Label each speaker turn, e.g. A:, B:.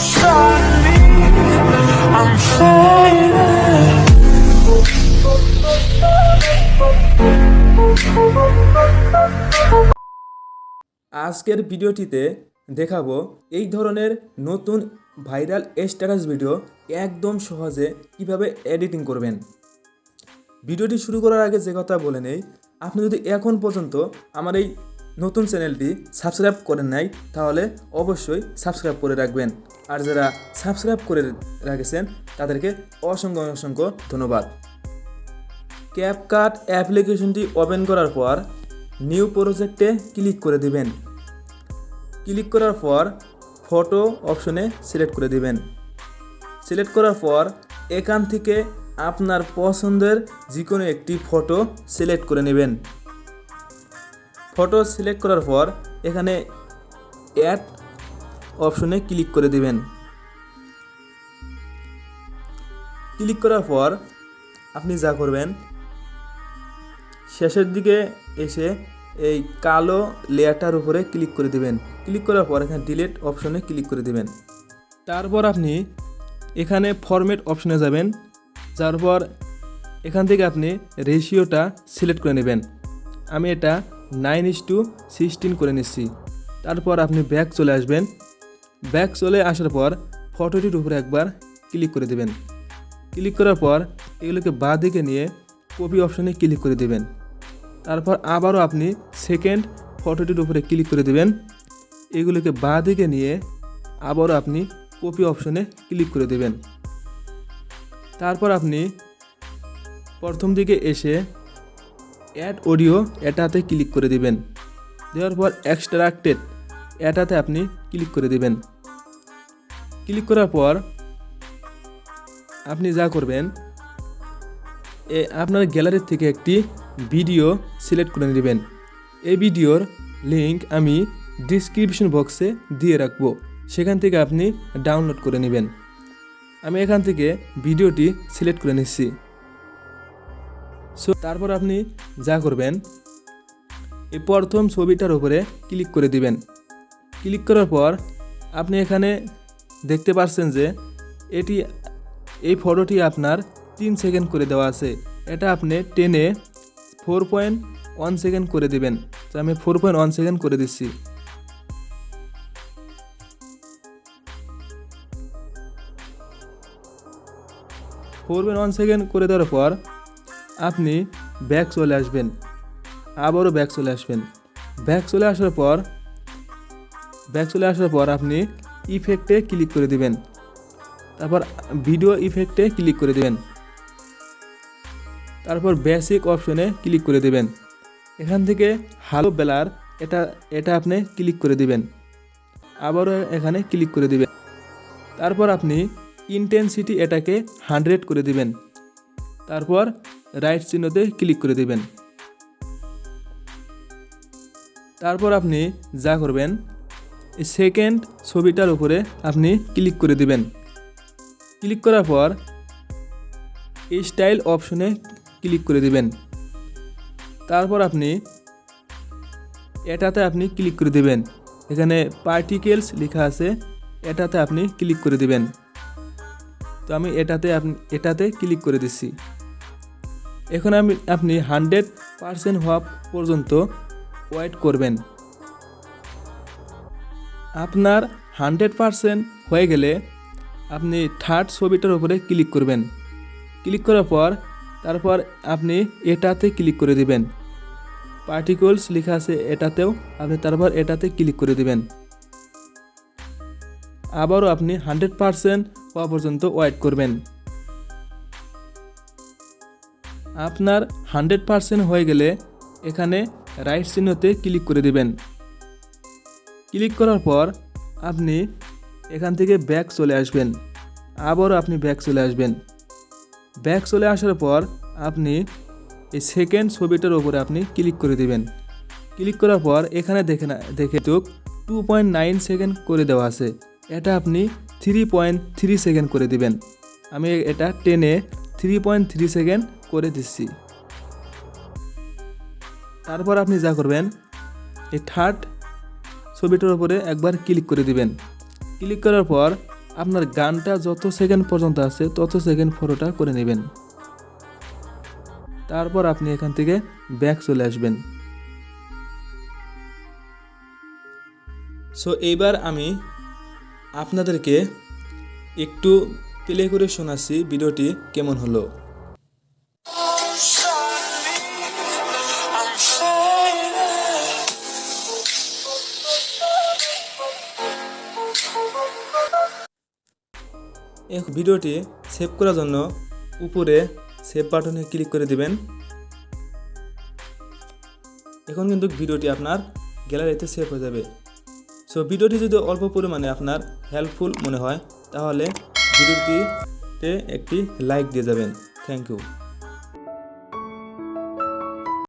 A: Slowly, I'm fading.
B: আজকের ভিডিওটিতে দেখাবো এই ধরনের নতুন ভাইরাল স্ট্যাটাস ভিডিও একদম সহজে কিভাবে এডিটিং করবেন। ভিডিওটি শুরু করার আগে যে কথা বলে নেই, আপনি যদি এখন পর্যন্ত আমার এই নতুন চ্যানেলটি সাবস্ক্রাইব করেন নাই তাহলে অবশ্যই সাবস্ক্রাইব করে রাখবেন, আর যারা সাবস্ক্রাইব করে রেখেছেন তাদেরকে অসংখ্য অসংখ্য ধন্যবাদ। ক্যাপকাট অ্যাপ্লিকেশনটি ওপেন করার পর নিউ প্রজেক্টে ক্লিক করে দিবেন। ক্লিক করার পর ফটো অপশনে সিলেক্ট করে দিবেন। সিলেক্ট করার পর এখান থেকে আপনার পছন্দের যে কোনো একটি ফটো সিলেক্ট করে নেবেন। ফটো সিলেক্ট করার পর এখানে অ্যাড অপশনে ক্লিক করে দিবেন। ক্লিক করার পর আপনি যা করবেন, শেষের দিকে এসে এই কালো লেয়ারটার উপরে ক্লিক করে দিবেন। ক্লিক করার পর এখানে ডিলিট অপশনে ক্লিক করে দিবেন। তারপর আপনি এখানে ফরম্যাট অপশনে যাবেন, যার পর এখান থেকে আপনি রেশিওটা সিলেক্ট করে নেবেন। আমি এটা 9:16 করে নিচ্ছি। তারপর আপনি ব্যাক চলে আসবেন। ব্যাক চলে আসার পর ফটোটির উপরে একবার ক্লিক করে দেবেন। ক্লিক করার পর এগুলোকে বাঁ দিকে নিয়ে কপি অপশনে ক্লিক করে দেবেন। তারপর আবারও আপনি সেকেন্ড ফটোটির উপরে ক্লিক করে দেবেন। এগুলোকে বাঁ দিকে নিয়ে আবারও আপনি কপি অপশনে ক্লিক করে দেবেন। তারপর আপনি প্রথম দিকে এসে অ্যাড অডিও এটাতে ক্লিক করে দিবেন। দেওয়ার পর এক্সট্রাক্টেড এটাতে আপনি ক্লিক করে দিবেন। ক্লিক করার পর আপনি যা করবেন, আপনার গ্যালারি থেকে একটি ভিডিও সিলেক্ট করে নেবেন। এই ভিডিওর লিঙ্ক আমি ডিসক্রিপশন বক্সে দিয়ে রাখবো, সেখান থেকে আপনি ডাউনলোড করে নেবেন। আমি এখান থেকে ভিডিওটি সিলেক্ট করে নিচ্ছি। তারপর আপনি যা করবেন, এই প্রথম ছবিটার উপরে ক্লিক করে দিবেন। ক্লিক করার পর আপনি এখানে দেখতে পাচ্ছেন যে এই ফটোটি আপনার 3 সেকেন্ড করে দেওয়া আছে। এটা আপনি টেনে 4.1 সেকেন্ড করে দিবেন। তো আমি 4.1 সেকেন্ড করে দিচ্ছি। সেকেন্ড করে দেওয়ার পর আপনি ব্যাক চলে আসবেন। আবারও ব্যাক চলে আসবেন। ব্যাক চলে আসার পর আপনি ইফেক্টে ক্লিক করে দিবেন। তারপর ভিডিও ইফেক্টে ক্লিক করে দিবেন। তারপর বেসিক অপশনে ক্লিক করে দিবেন। এখান থেকে হ্যালো ব্লার এটা আপনি ক্লিক করে দিবেন। আবারও এখানে ক্লিক করে দিবেন। তারপর আপনি ইন্টেন্সিটি এটাকে 100 করে দিবেন। তারপর রাইট চিহ্নতে ক্লিক করে দিবেন। তারপর আপনি যা করবেন, এই সেকেন্ড ছবিটার উপরে আপনি ক্লিক করে দিবেন। ক্লিক করার পর এই স্টাইল অপশনে ক্লিক করে দিবেন। তারপর আপনি এটাতে আপনি ক্লিক করে দিবেন। এখানে পার্টিকেলস লেখা আছে, এটাতে আপনি ক্লিক করে দিবেন। তো আমি এটাতে ক্লিক করে দিচ্ছি। এখন আপনি 100% হওয়া পর্যন্ত ওয়েট করবেন। আপনার 100% হয়ে গেলে আপনি থার্ড ছবিটার উপরে ক্লিক করবেন। ক্লিক করার পর তারপর আপনি এটাতে ক্লিক করে দিবেন। পার্টিকলস লেখা আছে, এটাতেও আপনি তারপর এটাতে ক্লিক করে দিবেন। আবারও আপনি 100% হওয়া পর্যন্ত ওয়েট করবেন। আপনার 100% হয়ে গেলে এখানে রাইট চিহ্নতে ক্লিক করে দিবেন। ক্লিক করার পর আপনি এখান থেকে ব্যাক চলে আসবেন। আবারও আপনি ব্যাক চলে আসবেন। ব্যাক চলে আসার পর আপনি এই সেকেন্ড ছবিটার উপরে আপনি ক্লিক করে দিবেন। ক্লিক করার পর এখানে দেখে 2.9 সেকেন্ড করে দেওয়া আছে। এটা আপনি 3.3 সেকেন্ড করে দিবেন। আমি এটা টেনে 3.3 সেকেন্ড করে দিচ্ছি। তারপর আপনি যা করবেন, এই থার্ড ছবিটার উপরে একবার ক্লিক করে দিবেন। ক্লিক করার পর আপনার গানটা যত সেকেন্ড পর্যন্ত আছে তত সেকেন্ড ফটোটা করে নেবেন। তারপর আপনি এখান থেকে ব্যাক চলে আসবেন। সো এইবার আমি আপনাদেরকে একটু প্লে করে শোনাচ্ছি ভিডিওটি কেমন হলো।
A: I'm failing.
B: এই ভিডিওটি সেভ করার জন্য উপরে সেভ বাটনে ক্লিক করে দিবেন। এখন কিন্তু ভিডিওটি আপনার গ্যালারিতে সেভ হয়ে যাবে। সো ভিডিওটি যদি অল্প পরিমাণে আপনার হেল্পফুল মনে হয় তাহলে ভিডিওটিতে একটি লাইক দিয়ে যাবেন। Thank you.